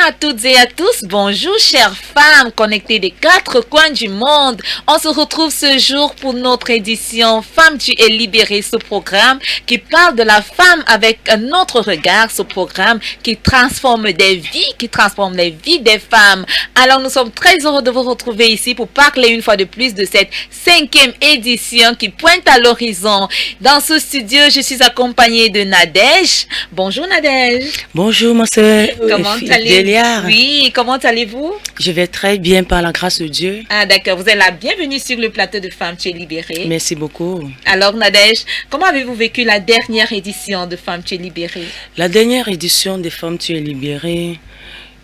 à toutes et à tous, bonjour chères femmes connectées des quatre coins du monde. On se retrouve ce jour pour notre édition Femme tu es libérée, ce programme qui parle de la femme avec un autre regard, ce programme qui transforme des vies, qui transforme les vies des femmes. Alors nous sommes très heureux de vous retrouver ici pour parler une fois de plus de cette 5e édition qui pointe à l'horizon. Dans ce studio, je suis accompagnée de Nadège. Bonjour Nadège. Bonjour ma soeur. Comment allez-vous? Oui, comment allez-vous? Je vais très bien par la grâce de Dieu. Ah d'accord, vous êtes la bienvenue sur le plateau de Femme tu es libérée. Merci beaucoup. Alors Nadège, comment avez-vous vécu la dernière édition de Femme tu es libérée? La dernière édition de Femme tu es libérée,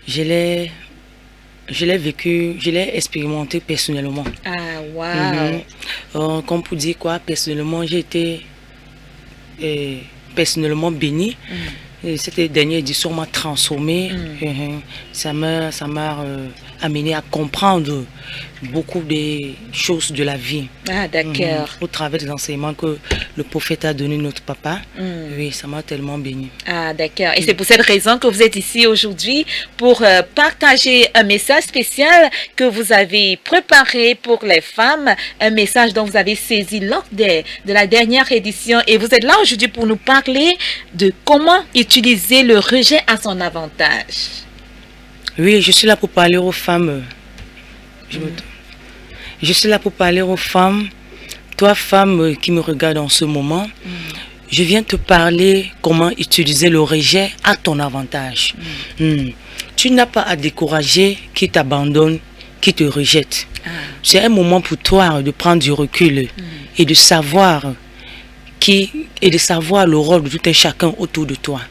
je l'ai vécu, je l'ai expérimenté personnellement. Ah wow. Comme pour dire quoi, personnellement, j'ai été personnellement bénie. Et cette dernière édition m'a transformé. Ça m'a amené à comprendre beaucoup de choses de la vie. Ah d'accord. Au travers des enseignements que le prophète a donné notre papa. Oui, ça m'a tellement béni. Ah d'accord. Et c'est pour cette raison que vous êtes ici aujourd'hui pour partager un message spécial que vous avez préparé pour les femmes. Un message dont vous avez saisi lors de la dernière édition. Et vous êtes là aujourd'hui pour nous parler de comment utiliser le rejet à son avantage. Oui, je suis là pour parler aux femmes. Je suis là pour parler aux femmes. Toi, femme qui me regarde en ce moment, je viens te parler comment utiliser le rejet à ton avantage. Tu n'as pas à décourager qui t'abandonne, qui te rejette. C'est un moment pour toi de prendre du recul et de savoir le rôle de tout un chacun autour de toi.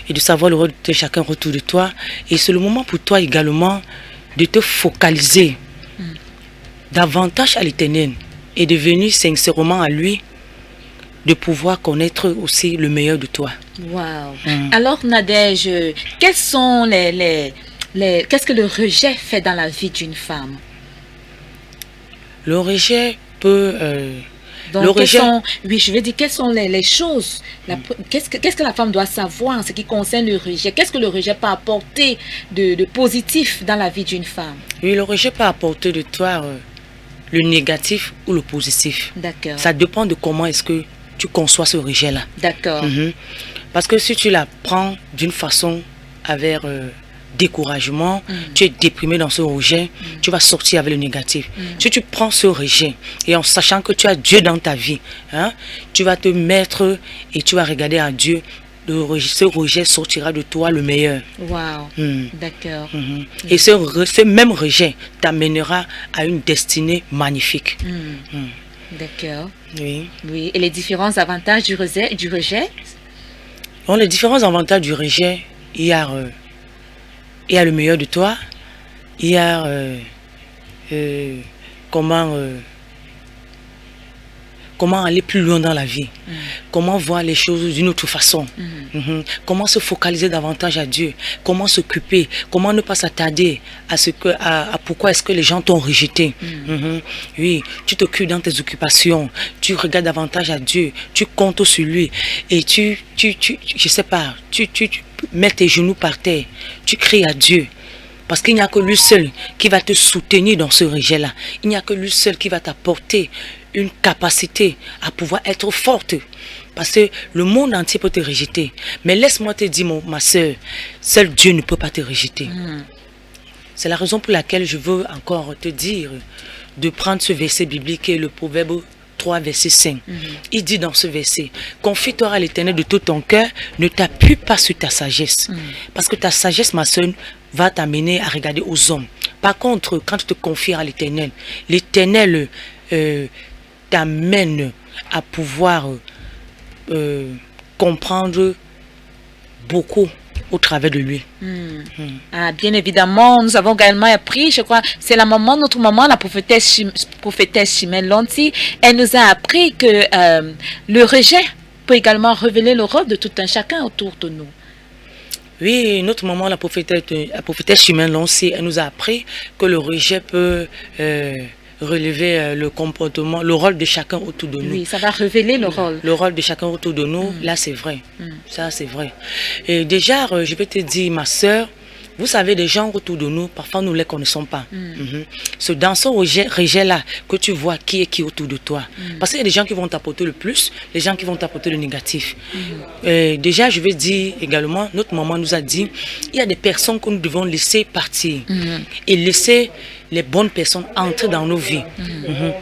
Et de savoir le rôle de chacun autour de toi. Et c'est le moment pour toi également de te focaliser davantage à l'Éternel et de venir sincèrement à lui, de pouvoir connaître aussi le meilleur de toi. Wow. Alors Nadège, qu'est-ce que le rejet fait dans la vie d'une femme? Le rejet peut... Donc, quelles sont les choses, qu'est-ce que la femme doit savoir en ce qui concerne le rejet? Qu'est-ce que le rejet peut apporter de positif dans la vie d'une femme? Oui, le rejet peut apporter de toi le négatif ou le positif. D'accord. Ça dépend de comment est-ce que tu conçois ce rejet-là. D'accord. Parce que si tu la prends d'une façon avec... découragement, tu es déprimé dans ce rejet, tu vas sortir avec le négatif. Si tu prends ce rejet et en sachant que tu as Dieu dans ta vie, tu vas te mettre et tu vas regarder à Dieu, ce rejet sortira de toi le meilleur. Wow. D'accord. Et ce même rejet t'amènera à une destinée magnifique. D'accord. Oui. Oui. Et les différents avantages du rejet? Bon, les différents avantages du rejet, il y a le meilleur de toi, il y a comment aller plus loin dans la vie, comment voir les choses d'une autre façon, comment se focaliser davantage à Dieu, comment s'occuper, comment ne pas s'attarder à pourquoi est-ce que les gens t'ont rejeté. Oui, tu t'occupes dans tes occupations, tu regardes davantage à Dieu, tu comptes sur lui et tu mets tes genoux par terre, tu cries à Dieu. Parce qu'il n'y a que lui seul qui va te soutenir dans ce rejet-là. Il n'y a que lui seul qui va t'apporter une capacité à pouvoir être forte. Parce que le monde entier peut te rejeter. Mais laisse-moi te dire, ma soeur, seul Dieu ne peut pas te rejeter. C'est la raison pour laquelle je veux encore te dire de prendre ce verset biblique qui est le Proverbe 3, verset 5. Il dit dans ce verset, confie-toi à l'Éternel de tout ton cœur, ne t'appuie pas sur ta sagesse. Parce que ta sagesse, ma soeur, va t'amener à regarder aux hommes. Par contre, quand tu te confies à l'Éternel, l'Éternel t'amène à pouvoir comprendre beaucoup au travers de lui. Ah, bien évidemment, nous avons également appris, je crois, c'est notre maman, la prophétesse Chimène Lonti, elle nous a appris que le rejet peut également révéler le rôle de tout un chacun autour de nous. Oui, notre maman, la prophétesse Chimène Lonti, elle nous a appris que le rejet peut relever le comportement, le rôle de chacun autour de nous. Oui, ça va révéler le rôle. Le rôle de chacun autour de nous, là c'est vrai. Ça c'est vrai. Et déjà, je vais te dire, ma soeur, Vous savez, des gens autour de nous, parfois nous ne les connaissons pas. C'est dans ce rejet-là que tu vois qui est qui autour de toi. Parce qu'il y a des gens qui vont t'apporter le plus, les gens qui vont t'apporter le négatif. Déjà, je vais dire également, notre maman nous a dit, il y a des personnes que nous devons laisser partir et laisser les bonnes personnes entrer dans nos vies.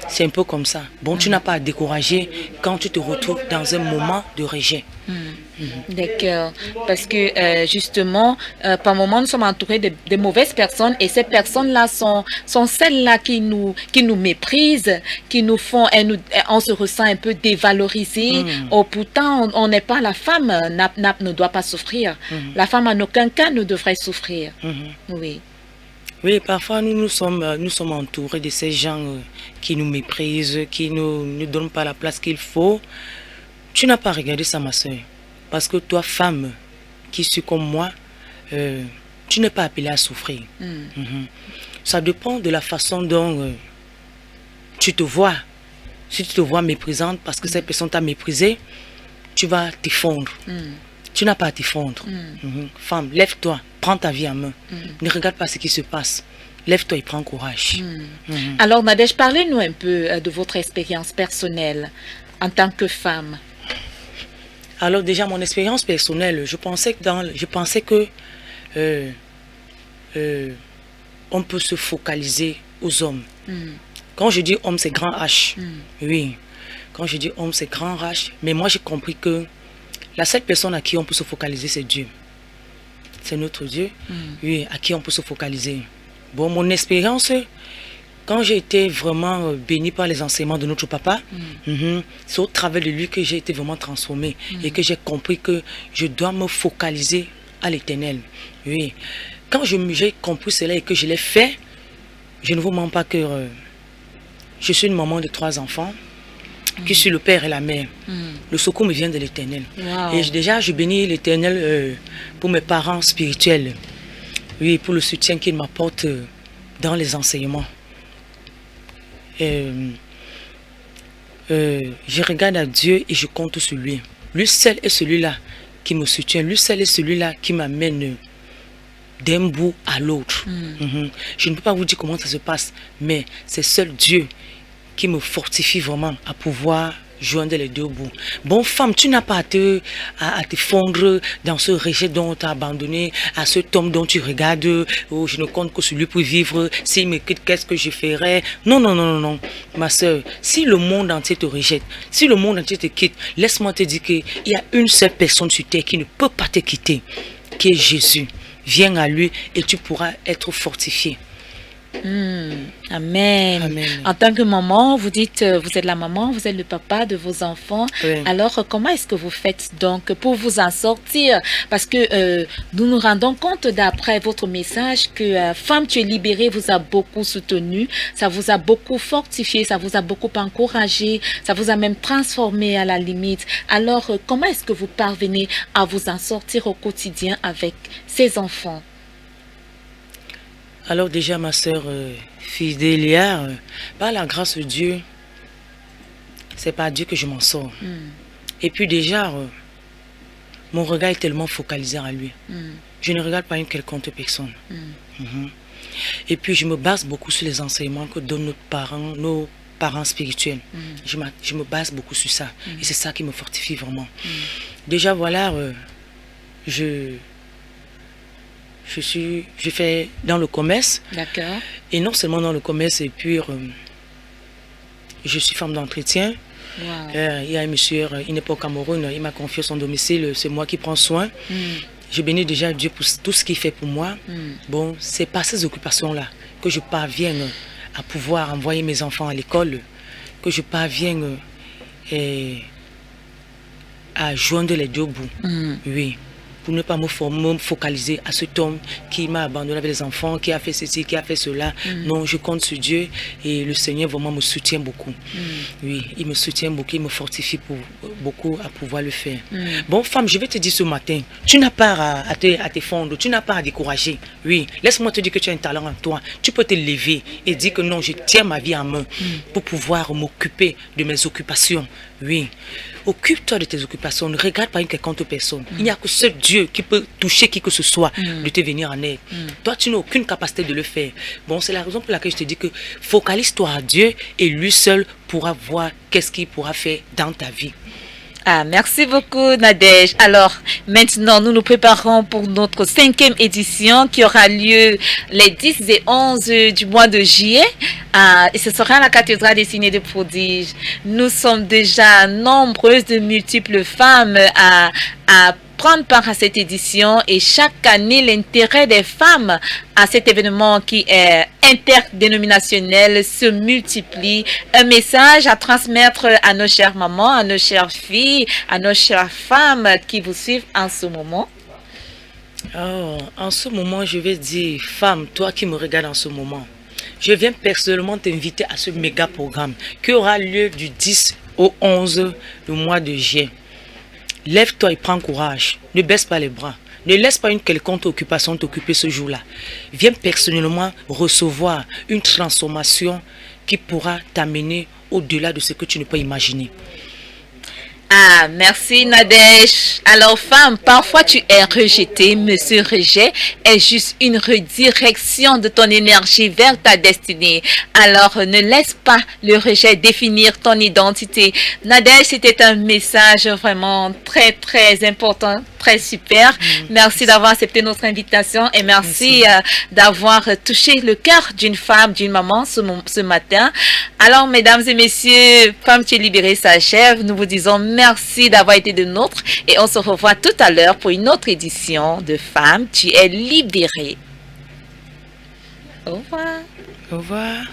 C'est un peu comme ça. Bon, tu n'as pas à décourager quand tu te retrouves dans un moment de rejet. D'accord. Parce que justement, par moments, nous sommes entourés de mauvaises personnes et ces personnes-là sont celles-là qui nous méprisent, qui nous font, on se ressent un peu dévalorisé. Oh, pourtant, on n'est pas, la femme ne doit pas souffrir. La femme en aucun cas ne devrait souffrir. Oui. Oui, parfois nous sommes entourés de ces gens qui nous méprisent, qui ne donnent pas la place qu'il faut. Tu n'as pas regardé ça, ma soeur. Parce que toi, femme, qui suis comme moi, tu n'es pas appelée à souffrir. Ça dépend de la façon dont tu te vois. Si tu te vois méprisante parce que cette personne t'a méprisé, tu vas t'effondrer. Tu n'as pas à t'effondrer. Femme, lève-toi, prends ta vie en main. Ne regarde pas ce qui se passe. Lève-toi et prends courage. Alors, Nadège, parlez-nous un peu de votre expérience personnelle en tant que femme. Alors déjà, mon expérience personnelle, je pensais que on peut se focaliser aux hommes. Quand je dis homme, c'est grand H. Oui. Quand je dis homme, c'est grand H. Mais moi, j'ai compris que la seule personne à qui on peut se focaliser, c'est Dieu. C'est notre Dieu, oui, à qui on peut se focaliser. Bon, mon expérience, quand j'ai été vraiment bénie par les enseignements de notre papa, c'est au travers de lui que j'ai été vraiment transformée et que j'ai compris que je dois me focaliser à l'Éternel. Oui. Quand j'ai compris cela et que je l'ai fait, je ne vous mens pas que je suis une maman de 3 enfants, qui suis le père et la mère. Le secours me vient de l'Éternel. Et déjà, je bénis l'Éternel pour mes parents spirituels. Oui, pour le soutien qu'il m'apporte dans les enseignements. Je regarde à Dieu et je compte sur lui. Lui seul est celui-là qui me soutient. Lui seul est celui-là qui m'amène d'un bout à l'autre. Je ne peux pas vous dire comment ça se passe, mais c'est seul Dieu qui me fortifie vraiment à pouvoir joindre les deux bouts. Bon, femme, tu n'as pas à te fondre dans ce rejet dont on t'a abandonné, à cet homme dont tu regardes, oh, je ne compte que sur lui pour vivre, s'il me quitte, qu'est-ce que je ferais? Non, non, non, non, non, ma soeur, si le monde entier te rejette, si le monde entier te quitte, laisse-moi te dire qu'il y a une seule personne sur terre qui ne peut pas te quitter, qui est Jésus. Viens à lui et tu pourras être fortifié. Amen. Amen. En tant que maman, vous dites, vous êtes la maman, vous êtes le papa de vos enfants. Oui. Alors, comment est-ce que vous faites donc pour vous en sortir? Parce que nous nous rendons compte d'après votre message que Femme, tu es libérée vous a beaucoup soutenu, ça vous a beaucoup fortifié, ça vous a beaucoup encouragé, ça vous a même transformé à la limite. Alors, comment est-ce que vous parvenez à vous en sortir au quotidien avec ces enfants? Alors déjà, ma soeur fidèle, par la grâce de Dieu, c'est par Dieu que je m'en sors. Et puis déjà, mon regard est tellement focalisé à lui. Je ne regarde pas une quelconque personne. Et puis je me base beaucoup sur les enseignements que donnent nos parents spirituels. Je me base beaucoup sur ça. Et c'est ça qui me fortifie vraiment. Déjà, voilà, je fais dans le commerce. D'accord. Et non seulement dans le commerce, et puis je suis femme d'entretien. Il y a un monsieur, il n'est pas au Cameroun, il m'a confié son domicile, c'est moi qui prends soin. Je bénis déjà Dieu pour tout ce qu'il fait pour moi. Bon, c'est par ces occupations-là que je parviens à pouvoir envoyer mes enfants à l'école, que je parviens à joindre les deux bouts. Oui. Pour ne pas me focaliser à cet homme qui m'a abandonné avec les enfants, qui a fait ceci, qui a fait cela. Non, je compte sur Dieu et le Seigneur vraiment me soutient beaucoup. Oui, il me soutient beaucoup, il me fortifie beaucoup à pouvoir le faire. Bon, femme, je vais te dire ce matin, tu n'as pas à te fondre, tu n'as pas à décourager. Oui, laisse-moi te dire que tu as un talent en toi. Tu peux te lever et dire que non, je tiens ma vie en main pour pouvoir m'occuper de mes occupations. Oui. Occupe-toi de tes occupations, ne regarde pas une quelconque personne. Il n'y a que seul Dieu Dieu qui peut toucher qui que ce soit, de te venir en aide. Toi, tu n'as aucune capacité de le faire. Bon, c'est la raison pour laquelle je te dis que focalise-toi à Dieu et lui seul pourra voir qu'est-ce qu'il pourra faire dans ta vie. Ah, merci beaucoup, Nadège. Alors, maintenant, nous nous préparons pour notre 5e édition qui aura lieu les 10 et 11 du mois de juillet. Et ce sera à la cathédrale des signes de prodiges. Nous sommes déjà nombreuses de multiples femmes à prendre part à cette édition et chaque année l'intérêt des femmes à cet événement qui est interdénominationnel se multiplie. Un message à transmettre à nos chères mamans, à nos chères filles, à nos chères femmes qui vous suivent en ce moment. Oh, en ce moment, je vais dire, femme, toi qui me regardes en ce moment, je viens personnellement t'inviter à ce méga programme qui aura lieu du 10 au 11 du mois de juillet. Lève-toi et prends courage. Ne baisse pas les bras. Ne laisse pas une quelconque occupation t'occuper ce jour-là. Viens personnellement recevoir une transformation qui pourra t'amener au-delà de ce que tu ne peux imaginer. Ah, merci Nadège. Alors femme, parfois tu es rejetée, mais ce rejet est juste une redirection de ton énergie vers ta destinée. Alors ne laisse pas le rejet définir ton identité. Nadège, c'était un message vraiment très très important, très super. Merci d'avoir accepté notre invitation et merci. D'avoir touché le cœur d'une femme, d'une maman ce matin. Alors mesdames et messieurs, Femme tu es libérée s'achève. Nous vous disons merci d'avoir été de nôtres et on se revoit tout à l'heure pour une autre édition de Femme tu es libérée. Au revoir. Au revoir.